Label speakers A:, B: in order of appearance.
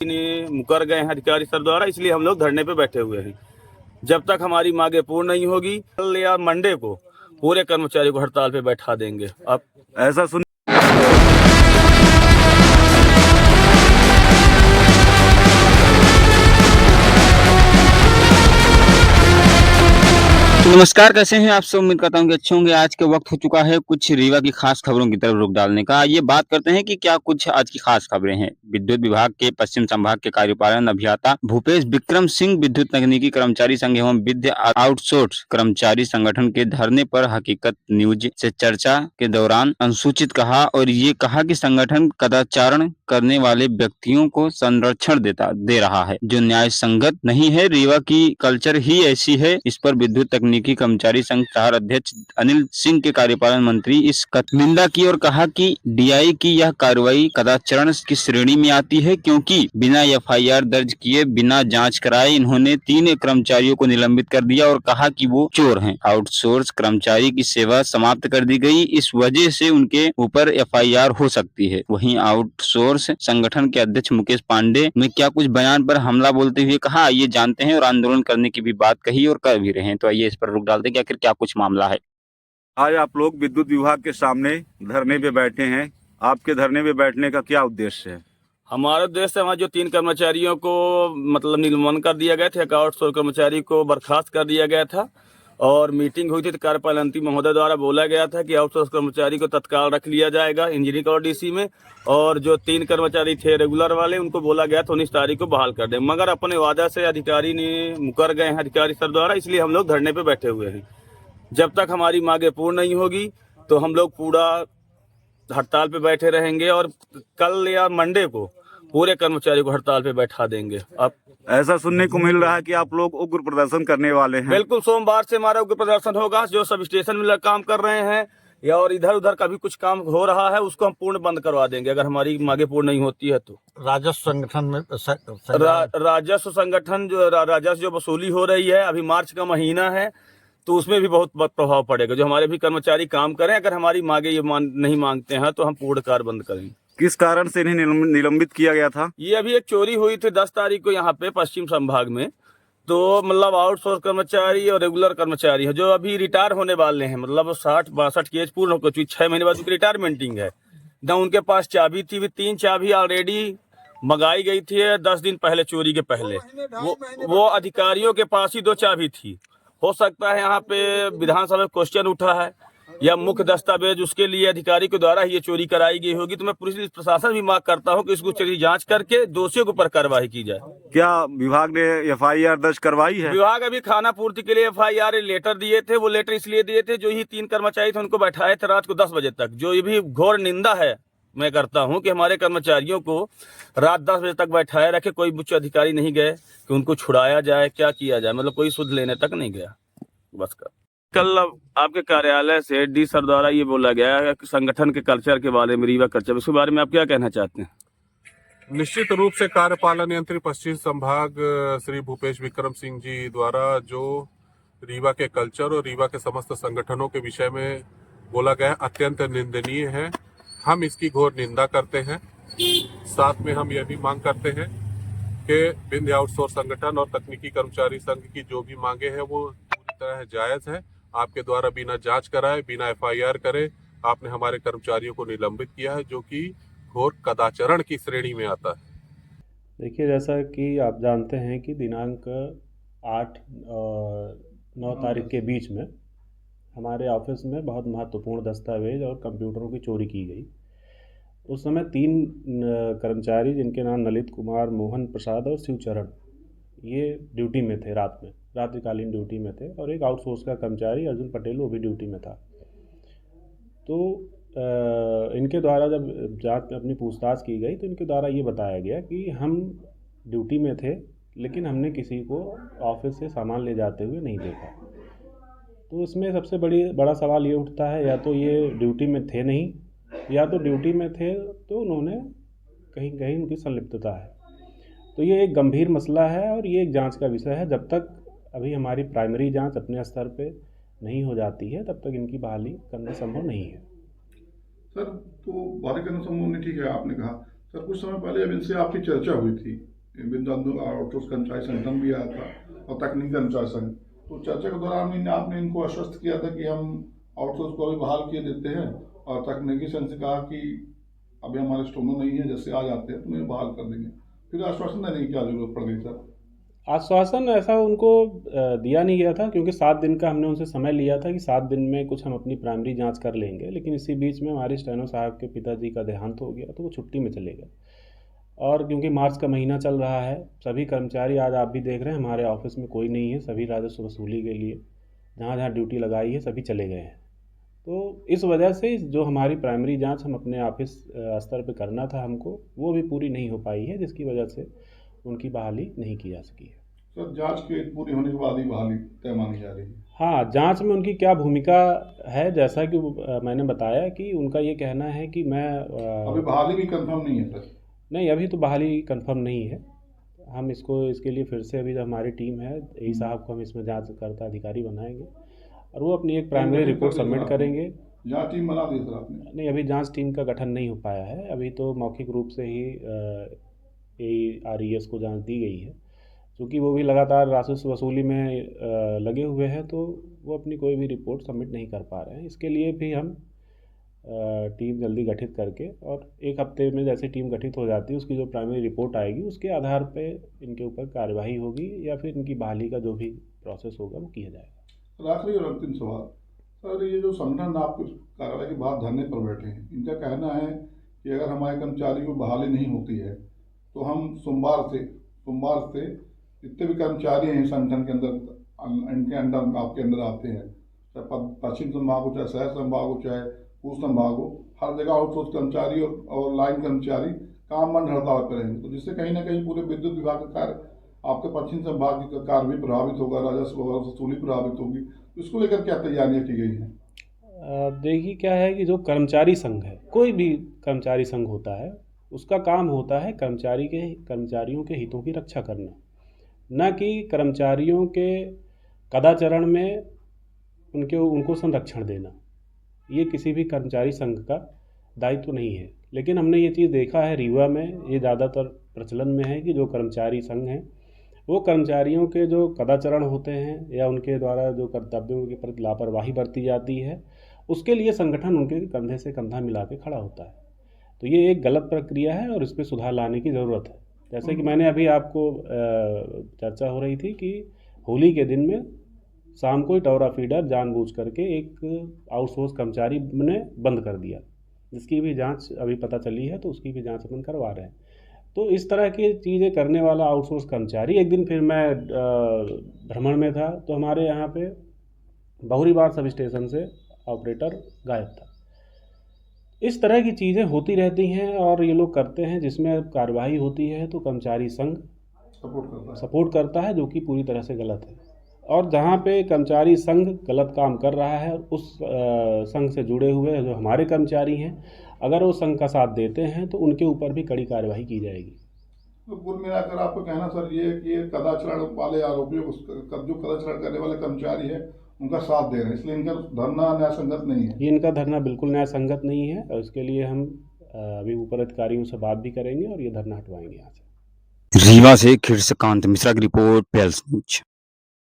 A: मुकर गए हैं अधिकारी सर द्वारा, इसलिए हम लोग धरने पे बैठे हुए हैं। जब तक हमारी मांगे पूर्ण नहीं होगी, कल या मंडे को पूरे कर्मचारी को हड़ताल पे बैठा देंगे। अब
B: ऐसा सुन
C: नमस्कार, कैसे हैं आप सब। उम्मीद करता हूं कि अच्छे होंगे। आज के वक्त हो चुका है कुछ रीवा की खास खबरों की तरफ रुख डालने का। ये बात करते हैं कि क्या कुछ आज की खास खबरें हैं। विद्युत विभाग के पश्चिम संभाग के कार्यपालन अभियंता भूपेश विक्रम सिंह विद्युत तकनीकी कर्मचारी संघ एवं विद्युत आउटसोर्स कर्मचारी संगठन के धरने पर हकीकत न्यूज से चर्चा के दौरान अनुसूचित कहा और ये कहा कि संगठन कदाचारण करने वाले व्यक्तियों को संरक्षण दे रहा है, जो न्याय संगत नहीं है। रीवा की कल्चर ही ऐसी है। इस पर विद्युत तकनीकी कर्मचारी संघ शहर अध्यक्ष अनिल सिंह के कार्यपालन मंत्री इस निंदा की और कहा कि डीआई की यह कार्रवाई कदाचारण की श्रेणी में आती है, क्योंकि बिना एफआईआर दर्ज किए, बिना जांच कराए इन्होंने 3 कर्मचारियों को निलंबित कर दिया और कहा कि वो चोर हैं। आउटसोर्स कर्मचारी की सेवा समाप्त कर दी गई, इस वजह से उनके ऊपर एफआईआर हो सकती है। वहीं आउटसोर्स संगठन के अध्यक्ष मुकेश पांडे ने क्या कुछ बयान पर हमला बोलते हुए कहा, ये जानते हैं, और आंदोलन करने की भी बात कही और कर भी रहे हैं। तो आइए इस पर रुक डालते हैं कि आखिर क्या कुछ मामला है।
B: आज आप लोग विद्युत विभाग के सामने धरने पे बैठे हैं। आपके धरने पे बैठने का क्या उद्देश्य है?
A: हमारा उद्देश्य, हमारे जो 3 कर्मचारियों को मतलब निलंबन कर दिया गया था, एक आउटसोर्स कर्मचारी को बर्खास्त कर दिया गया था और मीटिंग हुई थी तो कार्यपालन महोदय द्वारा बोला गया था कि आउटसोर्स कर्मचारी को तत्काल रख लिया जाएगा इंजीनियरिंग और डीसी में, और जो 3 कर्मचारी थे रेगुलर वाले उनको बोला गया था 19 तारीख को बहाल कर दें। मगर अपने वादा से अधिकारी ने मुकर गए हैं अधिकारी सर द्वारा, इसलिए हम लोग धरने पे बैठे हुए हैं। जब तक हमारी मांगे पूर्ण नहीं होगी तो हम लोग पूरा हड़ताल पे बैठे रहेंगे और कल या मंडे को पूरे कर्मचारी को हड़ताल पे बैठा देंगे। अब
B: ऐसा सुनने को मिल रहा है कि आप लोग उग्र प्रदर्शन करने वाले हैं।
A: बिल्कुल, सोमवार से हमारा उग्र प्रदर्शन होगा। जो सब स्टेशन में काम कर रहे हैं या और इधर उधर का भी कुछ काम हो रहा है, उसको हम पूर्ण बंद करवा देंगे अगर हमारी मांगे पूर्ण नहीं होती है तो।
D: राजस्व संगठन में
A: राजस्व संगठन जो राजस्व जो वसूली हो रही है, अभी मार्च का महीना है तो उसमें भी बहुत प्रभाव पड़ेगा। जो हमारे भी कर्मचारी काम करें, अगर हमारी मांगे ये नहीं मांगते हैं तो हम पूर्ण कार्य बंद करेंगे।
B: किस कारण से इन्हें निलंबित किया गया था?
A: ये अभी एक चोरी हुई थी 10 तारीख को यहाँ पे पश्चिम संभाग में। तो मतलब आउटसोर्स कर्मचारी और रेगुलर कर्मचारी है जो अभी रिटायर होने वाले हैं, मतलब 60-62 की एज पूर्ण हो चुकी, 6 महीने बाद उनकी रिटायरमेंटिंग है ना। उनके पास चाबी थी, 3 चाबी ऑलरेडी मंगाई गई थी 10 दिन पहले, चोरी के पहले। वो अधिकारियों के पास ही 2 चाबी थी। हो सकता है यहाँ पे विधानसभा में क्वेश्चन उठा है या मुख्य दस्तावेज उसके लिए अधिकारी के द्वारा ही ये चोरी कराई गई होगी। तो मैं पुलिस प्रशासन भी मांग करता हूँ कि इसको चोरी जांच करके दोषियों के ऊपर कार्रवाई की जाए।
B: क्या विभाग ने एफआईआर दर्ज करवाई है?
A: विभाग अभी खाना पूर्ति के लिए एफआईआर लेटर दिए थे। वो लेटर इसलिए दिए थे, जो ही 3 कर्मचारी थे उनको बैठाए थे रात को 10 बजे तक। जो ये भी घोर निंदा है मैं करता हूं कि हमारे कर्मचारियों को रात 10 बजे तक बैठाए रखे, कोई उच्च अधिकारी नहीं गए कि उनको छुड़ाया जाए, क्या किया जाए, मतलब कोई सुध लेने तक नहीं गया। बस कल आपके कार्यालय से डी सर द्वारा ये बोला गया है कि संगठन के कल्चर के बारे में, रीवा कल्चर, उसके बारे में आप क्या कहना चाहते हैं?
E: निश्चित रूप से कार्यपालन यंत्री पश्चिम संभाग श्री भूपेश विक्रम सिंह जी द्वारा जो रीवा के कल्चर और रीवा के समस्त संगठनों के विषय में बोला गया अत्यंत निंदनीय है। हम इसकी घोर निंदा करते हैं। साथ में हम यह भी मांग करते हैं कि विंध्य आउटसोर्स संगठन और तकनीकी कर्मचारी संघ की जो भी मांगे हैं वो पूरी तरह जायज है। आपके द्वारा बिना जांच कराए, बिना एफआईआर करे आपने हमारे कर्मचारियों को निलंबित किया है, जो कि घोर कदाचारण की श्रेणी में आता है।
F: देखिए, जैसा कि आप जानते हैं कि दिनांक 8 और 9 तारीख के बीच में हमारे ऑफिस में बहुत महत्वपूर्ण दस्तावेज और कंप्यूटरों की चोरी की गई। उस समय 3 कर्मचारी, जिनके नाम ललित कुमार, मोहन प्रसाद और शिवचरण, ये ड्यूटी में थे, रात्रिकालीन ड्यूटी में थे, और एक आउटसोर्स का कर्मचारी अर्जुन पटेल वो भी ड्यूटी में था। तो इनके द्वारा जब जांच में अपनी पूछताछ की गई तो इनके द्वारा ये बताया गया कि हम ड्यूटी में थे लेकिन हमने किसी को ऑफिस से सामान ले जाते हुए नहीं देखा। तो इसमें सबसे बड़ा सवाल ये उठता है, या तो ये ड्यूटी में थे नहीं, या तो ड्यूटी में थे तो उन्होंने कहीं कहीं उनकी संलिप्तता है। तो ये एक गंभीर मसला है और ये एक जांच का विषय है। जब तक अभी हमारी प्राइमरी जांच अपने स्तर पे नहीं हो जाती है तब तक इनकी बहाली करना संभव नहीं है।
G: सर, तो बहाली करना संभव नहीं, ठीक है, आपने कहा। सर, कुछ समय पहले अब इनसे आपकी चर्चा हुई थी
D: विद्युत आउटसोर्स कर्मचारी संगठन भी आया था और तकनीकी कर्मचारी संघ। तो चर्चा के दौरान आपने इनको आश्वस्त किया था कि हम आउटसोर्स को भी बहाल किए देते हैं, और तकनीकी संघ से कहा कि अभी हमारे स्टोनों नहीं है, जैसे आ जाते हैं तो उन्हें बहाल कर देंगे। फिर आश्वासन देने की क्या जरूरत पड़ गई सर?
F: आश्वासन ऐसा उनको दिया नहीं गया था, क्योंकि 7 दिन का हमने उनसे समय लिया था कि 7 दिन में कुछ हम अपनी प्राइमरी जांच कर लेंगे। लेकिन इसी बीच में हमारे स्टेनो साहब के पिताजी का देहांत हो गया, तो वो छुट्टी में चले गए। और क्योंकि मार्च का महीना चल रहा है, सभी कर्मचारी, आज आप भी देख रहे हैं हमारे ऑफिस में कोई नहीं है, सभी राजस्व वसूली के लिए जहाँ जहाँ ड्यूटी लगाई है सभी चले गए हैं। तो इस वजह से जो हमारी प्राइमरी जांच हम अपने ऑफिस स्तर पे करना था हमको, वो भी पूरी नहीं हो पाई है, जिसकी वजह से उनकी बहाली नहीं की जा सकी है।
D: सर, जांच के पूरी होने के बाद ही बहाली तय मानी जा रही है?
F: हाँ, जांच में उनकी क्या भूमिका है, जैसा कि मैंने बताया कि उनका ये कहना है कि मैं
D: अभी बहाली भी कंफर्म नहीं है सर?
F: नहीं, अभी तो बहाली कंफर्म नहीं है। हम इसके लिए फिर से अभी जो हमारी टीम है, एई साहब को हम इसमें जांचकर्ता अधिकारी बनाएंगे और वो अपनी एक प्राइमरी रिपोर्ट सबमिट करेंगे।
D: जांच टीम बना दी सर आपने?
F: नहीं, अभी जांच टीम का गठन नहीं हो पाया है, अभी तो मौखिक रूप से ही ARES को जांच दी गई है। क्योंकि वो भी लगातार राजस्व वसूली में लगे हुए हैं, तो वो अपनी कोई भी रिपोर्ट सबमिट नहीं कर पा रहे हैं। इसके लिए भी हम टीम जल्दी गठित करके, और 1 हफ्ते में जैसे टीम गठित हो जाती है, उसकी जो प्राइमरी रिपोर्ट आएगी उसके आधार पे इनके ऊपर कार्यवाही होगी, या फिर इनकी बहाली का जो भी प्रोसेस होगा वो किया जाएगा।
D: आखिरी और अंतिम सवाल सर, ये जो संगठन आपके कार्यालय के बाहर धरने पर बैठे हैं, इनका कहना है कि अगर हमारे कर्मचारी को बहाली नहीं होती है तो हम सोमवार से जितने भी कर्मचारी हैं संगठन के अंदर, इनके अंडर, आपके अंदर आते हैं, चाहे पश्चिम संभाग हो, चाहे शहर संभाग हो, चाहे पूर्व संभाग हो, हर जगह आउटसोर्स कर्मचारी और लाइन कर्मचारी काम बंद हड़ताल करेंगे। तो जिससे कहीं ना कहीं पूरे विद्युत विभाग का कार्य, आपके पश्चिम संभाग का कार्य भी प्रभावित होगा, राजस्व वसूली प्रभावित होगी। इसको लेकर क्या तैयारियां की गई हैं?
F: देखिए, क्या है कि जो कर्मचारी संघ है, कोई भी कर्मचारी संघ होता है, उसका काम होता है कर्मचारियों के हितों की रक्षा करना, न कि कर्मचारियों के कदाचरण में उनको संरक्षण देना। ये किसी भी कर्मचारी संघ का दायित्व नहीं है। लेकिन हमने ये चीज़ देखा है, रीवा में ये ज़्यादातर प्रचलन में है कि जो कर्मचारी संघ हैं वो कर्मचारियों के जो कदाचरण होते हैं या उनके द्वारा जो कर्तव्यों के प्रति लापरवाही बरती जाती है, उसके लिए संगठन उनके कंधे से कंधा मिला के खड़ा होता है। तो ये एक गलत प्रक्रिया है और इस पर सुधार लाने की ज़रूरत है। जैसे कि मैंने अभी आपको चर्चा हो रही थी कि होली के दिन में शाम को ही टौरा फीडर जानबूझ करके एक आउटसोर्स कर्मचारी ने बंद कर दिया, जिसकी भी जांच अभी पता चली है, तो उसकी भी जांच अपन करवा रहे हैं। तो इस तरह की चीज़ें करने वाला आउटसोर्स कर्मचारी, एक दिन फिर मैं भ्रमण में था, तो हमारे यहाँ पे बहुरीबार सब स्टेशन से ऑपरेटर गायब था। इस तरह की चीज़ें होती रहती हैं और ये लोग करते हैं, जिसमें कार्रवाई होती है तो कर्मचारी संघ सपोर्ट करता है, जो कि पूरी तरह से गलत है। और जहाँ पे कर्मचारी संघ गलत काम कर रहा है, उस संघ से जुड़े हुए जो हमारे कर्मचारी हैं, अगर वो संघ का साथ देते हैं तो उनके ऊपर भी कड़ी कार्रवाई की जाएगी।
D: तो कुल मिलाकर आपको कहना सर ये कि कदाचरण वाले आरोपियों को, जो कदाचरण करने वाले कर्मचारी है, उनका साथ दे रहे हैं, इसलिए इनका धरना न्याय संगत नहीं है?
F: ये इनका धरना बिल्कुल न्याय संगत नहीं है, और इसके लिए हम अभी ऊपर अधिकारियों से बात भी करेंगे और ये धरना हटवाएंगे यहाँ से।
C: रीवा से खिरसकांत मिश्रा की रिपोर्ट, PLS न्यूज।